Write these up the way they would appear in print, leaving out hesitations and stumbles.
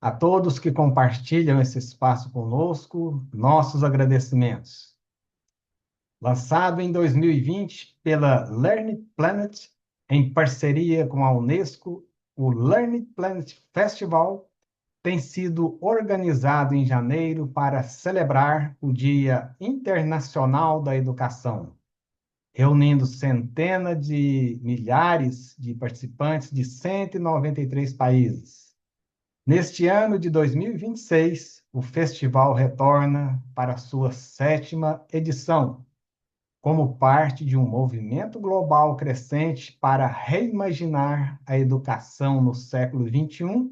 A todos que compartilham esse espaço conosco, nossos agradecimentos. Lançado em 2020 pela Learn Planet, em parceria com a Unesco, o Learn Planet Festival tem sido organizado em janeiro para celebrar o Dia Internacional da Educação, reunindo centenas de milhares de participantes de 193 países. Neste ano de 2026, o festival retorna para sua 7ª edição, como parte de um movimento global crescente para reimaginar a educação no século XXI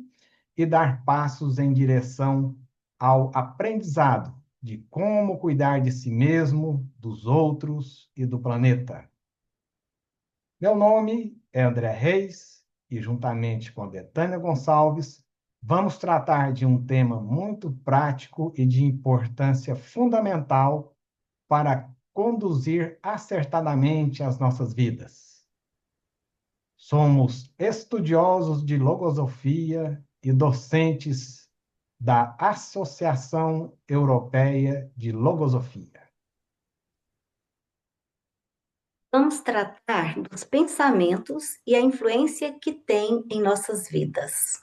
e dar passos em direção ao aprendizado de como cuidar de si mesmo, dos outros e do planeta. Meu nome é André Reis e, juntamente com a Betânia Gonçalves, vamos tratar de um tema muito prático e de importância fundamental para conduzir acertadamente as nossas vidas. Somos estudiosos de logosofia e docentes da Associação Europeia de Logosofia. Vamos tratar dos pensamentos e a influência que têm em nossas vidas.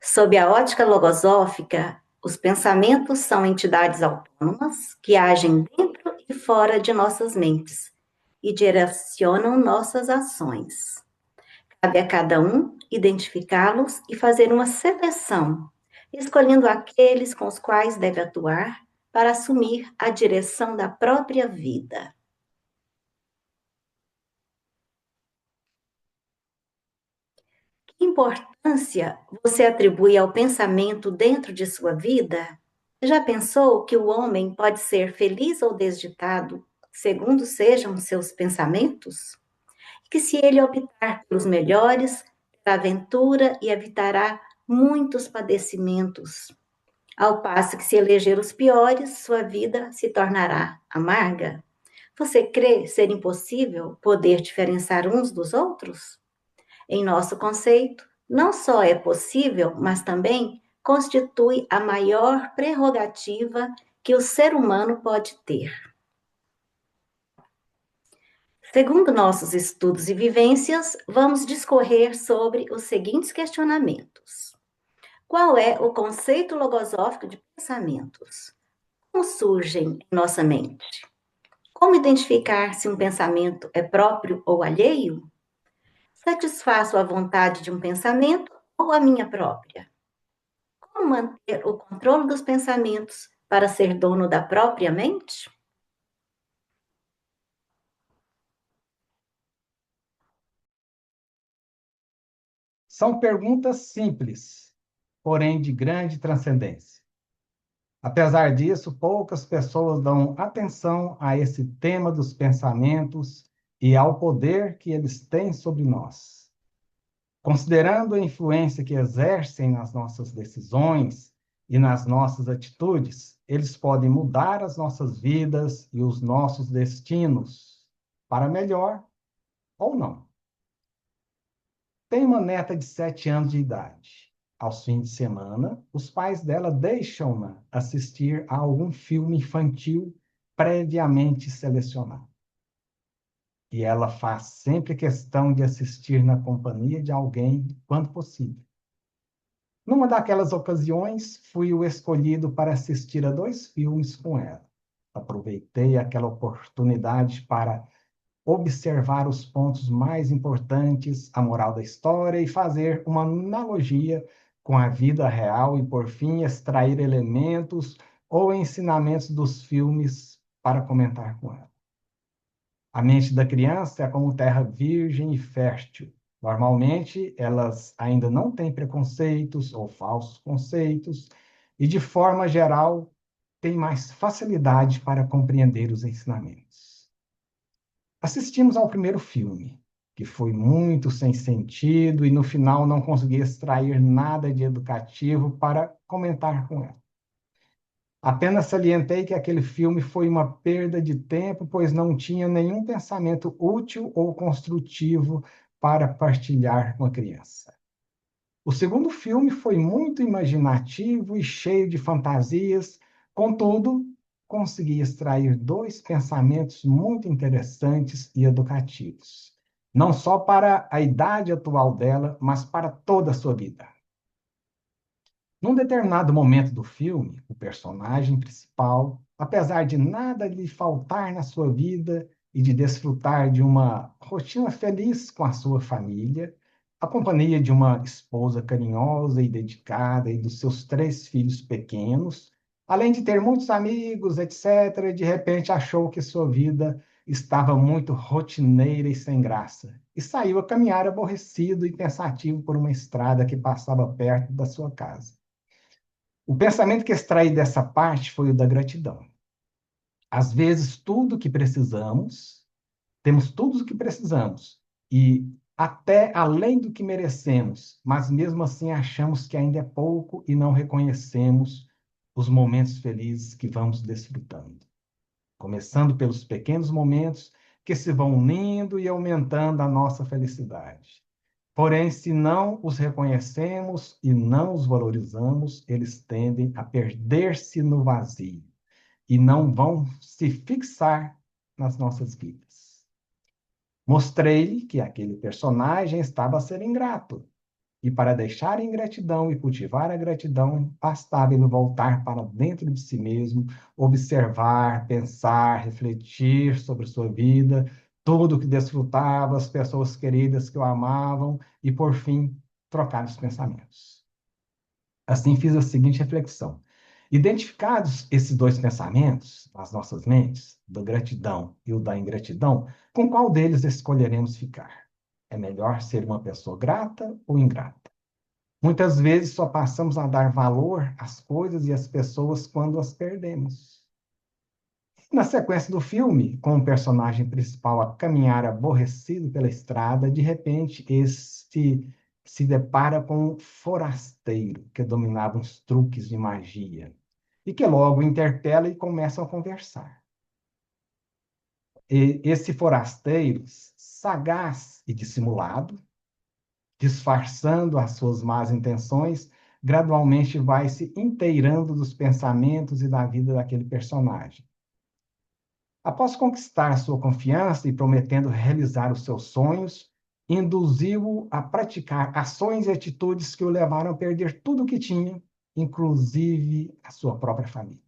Sob a ótica logosófica, os pensamentos são entidades autônomas que agem dentro e fora de nossas mentes e direcionam nossas ações. Cabe a cada um identificá-los e fazer uma seleção, escolhendo aqueles com os quais deve atuar para assumir a direção da própria vida. Que importância você atribui ao pensamento dentro de sua vida? Já pensou que o homem pode ser feliz ou desditado, segundo sejam seus pensamentos? Que se ele optar pelos melhores, terá aventura e evitará muitos padecimentos. Ao passo que se eleger os piores, sua vida se tornará amarga. Você crê ser impossível poder diferenciar uns dos outros? Em nosso conceito, não só é possível, mas também constitui a maior prerrogativa que o ser humano pode ter. Segundo nossos estudos e vivências, vamos discorrer sobre os seguintes questionamentos. Qual é o conceito logosófico de pensamentos? Como surgem em nossa mente? Como identificar se um pensamento é próprio ou alheio? Satisfaço a vontade de um pensamento ou a minha própria? Como manter o controle dos pensamentos para ser dono da própria mente? São perguntas simples, porém de grande transcendência. Apesar disso, poucas pessoas dão atenção a esse tema dos pensamentos e ao poder que eles têm sobre nós. Considerando a influência que exercem nas nossas decisões e nas nossas atitudes, eles podem mudar as nossas vidas e os nossos destinos para melhor ou não. Tem uma neta de 7 anos de idade. Aos fins de semana, os pais dela deixam-na assistir a algum filme infantil previamente selecionado. E ela faz sempre questão de assistir na companhia de alguém quando possível. Numa daquelas ocasiões, fui o escolhido para assistir a 2 filmes com ela. Aproveitei aquela oportunidade para observar os pontos mais importantes, a moral da história e fazer uma analogia com a vida real e, por fim, extrair elementos ou ensinamentos dos filmes para comentar com ela. A mente da criança é como terra virgem e fértil. Normalmente, elas ainda não têm preconceitos ou falsos conceitos e, de forma geral, têm mais facilidade para compreender os ensinamentos. Assistimos ao primeiro filme, que foi muito sem sentido e no final não consegui extrair nada de educativo para comentar com ela. Apenas salientei que aquele filme foi uma perda de tempo, pois não tinha nenhum pensamento útil ou construtivo para partilhar com a criança. O segundo filme foi muito imaginativo e cheio de fantasias, contudo, consegui extrair dois pensamentos muito interessantes e educativos, não só para a idade atual dela, mas para toda a sua vida. Num determinado momento do filme, o personagem principal, apesar de nada lhe faltar na sua vida e de desfrutar de uma rotina feliz com a sua família, a companhia de uma esposa carinhosa e dedicada e dos seus três filhos pequenos, além de ter muitos amigos, etc., de repente achou que sua vida estava muito rotineira e sem graça, e saiu a caminhar aborrecido e pensativo por uma estrada que passava perto da sua casa. O pensamento que extraí dessa parte foi o da gratidão. Às vezes, tudo que precisamos, temos tudo o que precisamos, e até além do que merecemos, mas mesmo assim achamos que ainda é pouco e não reconhecemos os momentos felizes que vamos desfrutando. Começando pelos pequenos momentos que se vão unindo e aumentando a nossa felicidade. Porém, se não os reconhecemos e não os valorizamos, eles tendem a perder-se no vazio e não vão se fixar nas nossas vidas. Mostrei que aquele personagem estava a ser ingrato, e para deixar a ingratidão e cultivar a gratidão, bastava ele voltar para dentro de si mesmo, observar, pensar, refletir sobre sua vida, tudo o que desfrutava, as pessoas queridas que o amavam, e, por fim, trocar os pensamentos. Assim, fiz a seguinte reflexão. Identificados esses dois pensamentos nas nossas mentes, da gratidão e o da ingratidão, com qual deles escolheremos ficar? É melhor ser uma pessoa grata ou ingrata? Muitas vezes só passamos a dar valor às coisas e às pessoas quando as perdemos. Na sequência do filme, com o personagem principal a caminhar aborrecido pela estrada, de repente este se depara com um forasteiro que dominava uns truques de magia e que logo o interpela e começam a conversar. E esse forasteiro, sagaz e dissimulado, disfarçando as suas más intenções, gradualmente vai se inteirando dos pensamentos e da vida daquele personagem. Após conquistar sua confiança e prometendo realizar os seus sonhos, induziu-o a praticar ações e atitudes que o levaram a perder tudo o que tinha, inclusive a sua própria família.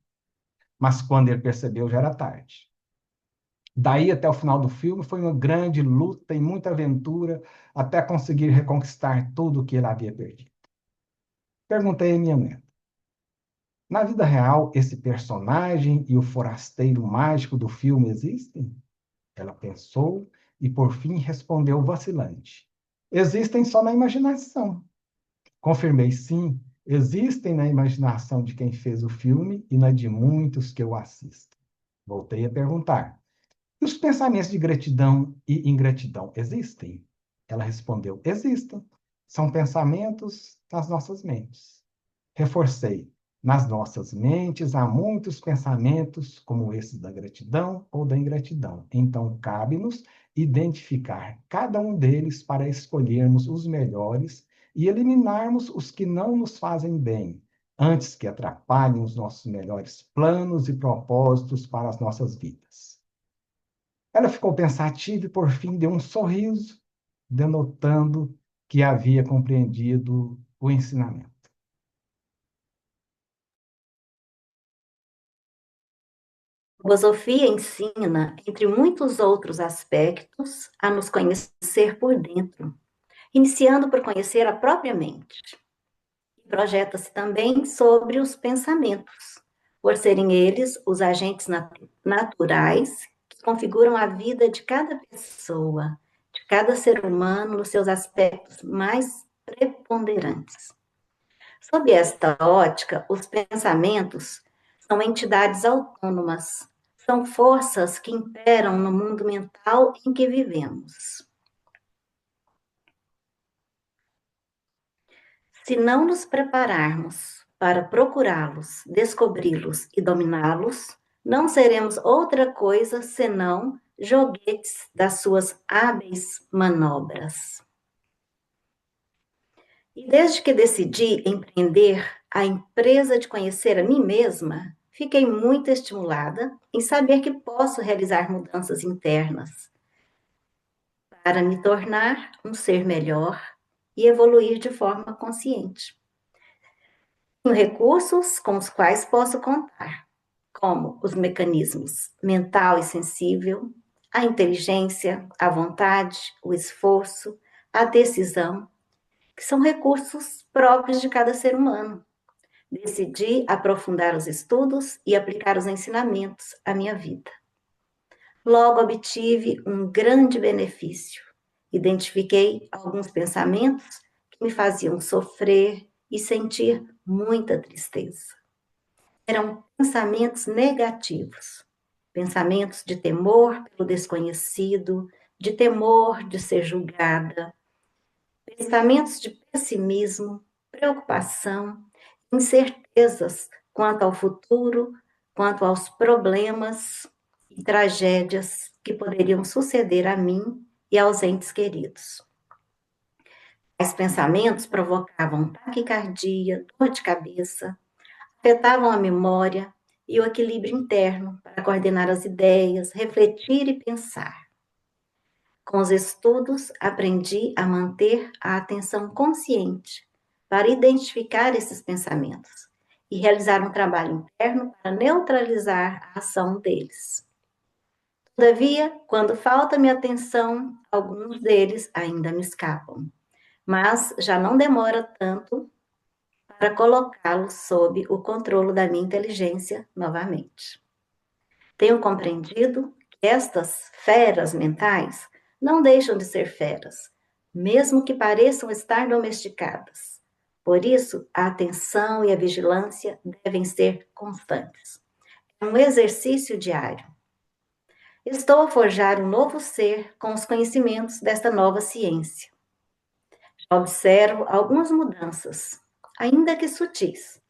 Mas quando ele percebeu, já era tarde. Daí até o final do filme foi uma grande luta e muita aventura até conseguir reconquistar tudo o que ele havia perdido. Perguntei à minha neta: na vida real, esse personagem e o forasteiro mágico do filme existem? Ela pensou e, por fim, respondeu vacilante: existem só na imaginação. Confirmei: sim, existem na imaginação de quem fez o filme e na de muitos que eu assisto. Voltei a perguntar: e os pensamentos de gratidão e ingratidão existem? Ela respondeu: existem. São pensamentos nas nossas mentes. Reforcei: nas nossas mentes há muitos pensamentos, como esses da gratidão ou da ingratidão. Então, cabe-nos identificar cada um deles para escolhermos os melhores e eliminarmos os que não nos fazem bem, antes que atrapalhem os nossos melhores planos e propósitos para as nossas vidas. Ela ficou pensativa e, por fim, deu um sorriso, denotando que havia compreendido o ensinamento. A filosofia ensina, entre muitos outros aspectos, a nos conhecer por dentro, iniciando por conhecer a própria mente. Projeta-se também sobre os pensamentos, por serem eles os agentes naturais que configuram a vida de cada pessoa, de cada ser humano nos seus aspectos mais preponderantes. Sob esta ótica, os pensamentos são entidades autônomas, são forças que imperam no mundo mental em que vivemos. Se não nos prepararmos para procurá-los, descobri-los e dominá-los, não seremos outra coisa senão joguetes das suas hábeis manobras. E desde que decidi empreender a empresa de conhecer a mim mesma, fiquei muito estimulada em saber que posso realizar mudanças internas para me tornar um ser melhor e evoluir de forma consciente. Tenho recursos com os quais posso contar, como os mecanismos mental e sensível, a inteligência, a vontade, o esforço, a decisão, que são recursos próprios de cada ser humano. Decidi aprofundar os estudos e aplicar os ensinamentos à minha vida. Logo obtive um grande benefício. Identifiquei alguns pensamentos que me faziam sofrer e sentir muita tristeza. Eram pensamentos negativos, pensamentos de temor pelo desconhecido, de temor de ser julgada, pensamentos de pessimismo, preocupação, incertezas quanto ao futuro, quanto aos problemas e tragédias que poderiam suceder a mim e aos entes queridos. Tais pensamentos provocavam taquicardia, dor de cabeça, afetavam a memória e o equilíbrio interno para coordenar as ideias, refletir e pensar. Com os estudos, aprendi a manter a atenção consciente para identificar esses pensamentos e realizar um trabalho interno para neutralizar a ação deles. Todavia, quando falta minha atenção, alguns deles ainda me escapam, mas já não demora tanto para colocá-los sob o controle da minha inteligência novamente. Tenho compreendido que estas feras mentais não deixam de ser feras, mesmo que pareçam estar domesticadas. Por isso, a atenção e a vigilância devem ser constantes. É um exercício diário. Estou a forjar um novo ser com os conhecimentos desta nova ciência. Observo algumas mudanças, ainda que sutis,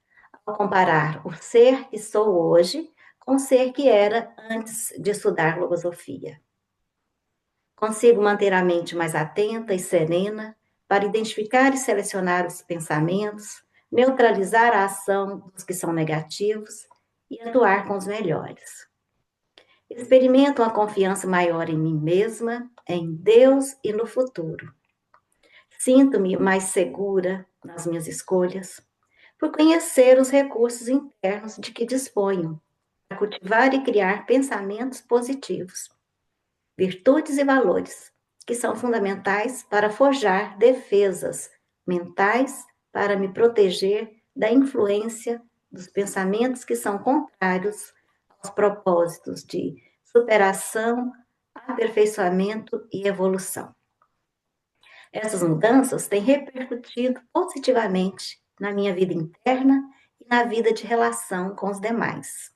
ao comparar o ser que sou hoje com o ser que era antes de estudar filosofia. Consigo manter a mente mais atenta e serena para identificar e selecionar os pensamentos, neutralizar a ação dos que são negativos e atuar com os melhores. Experimento uma confiança maior em mim mesma, em Deus e no futuro. Sinto-me mais segura nas minhas escolhas, por conhecer os recursos internos de que disponho, para cultivar e criar pensamentos positivos, virtudes e valores, que são fundamentais para forjar defesas mentais para me proteger da influência dos pensamentos que são contrários aos propósitos de superação, aperfeiçoamento e evolução. Essas mudanças têm repercutido positivamente na minha vida interna e na vida de relação com os demais.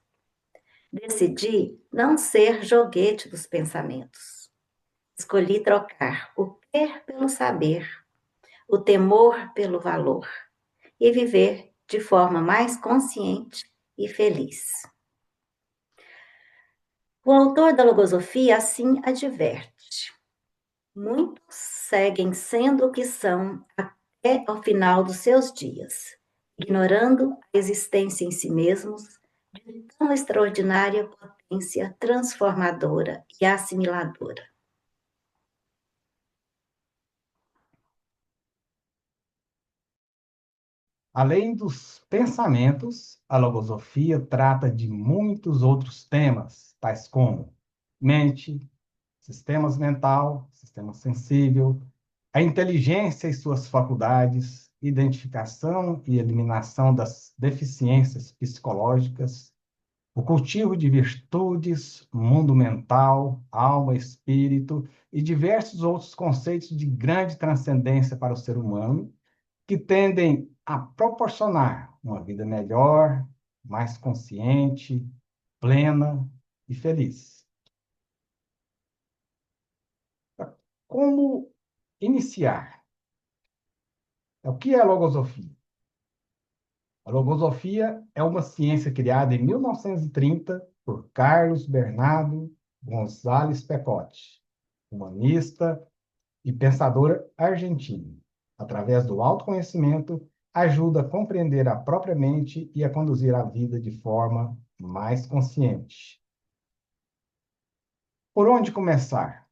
Decidi não ser joguete dos pensamentos. Escolhi trocar o ter pelo saber, o temor pelo valor e viver de forma mais consciente e feliz. O autor da Logosofia assim adverte: muitos seguem sendo o que são até ao final dos seus dias, ignorando a existência em si mesmos de tão extraordinária potência transformadora e assimiladora. Além dos pensamentos, a logosofia trata de muitos outros temas, tais como mente, sistemas mental, sistema sensível, a inteligência e suas faculdades, identificação e eliminação das deficiências psicológicas, o cultivo de virtudes, mundo mental, alma, espírito e diversos outros conceitos de grande transcendência para o ser humano, que tendem a proporcionar uma vida melhor, mais consciente, plena e feliz. Como iniciar? O que é a logosofia? A logosofia é uma ciência criada em 1930 por Carlos Bernardo González Pecote, humanista e pensador argentino. através do autoconhecimento, ajuda a compreender a própria mente e a conduzir a vida de forma mais consciente. Por onde começar?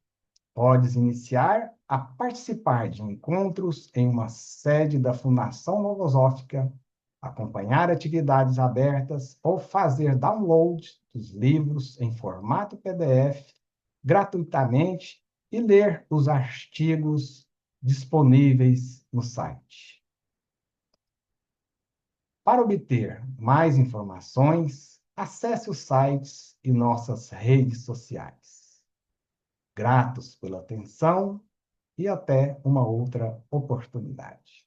Podes iniciar a participar de encontros em uma sede da Fundação Logosófica, acompanhar atividades abertas ou fazer download dos livros em formato PDF gratuitamente e ler os artigos disponíveis no site. Para obter mais informações, acesse os sites e nossas redes sociais. Gratos pela atenção e até uma outra oportunidade.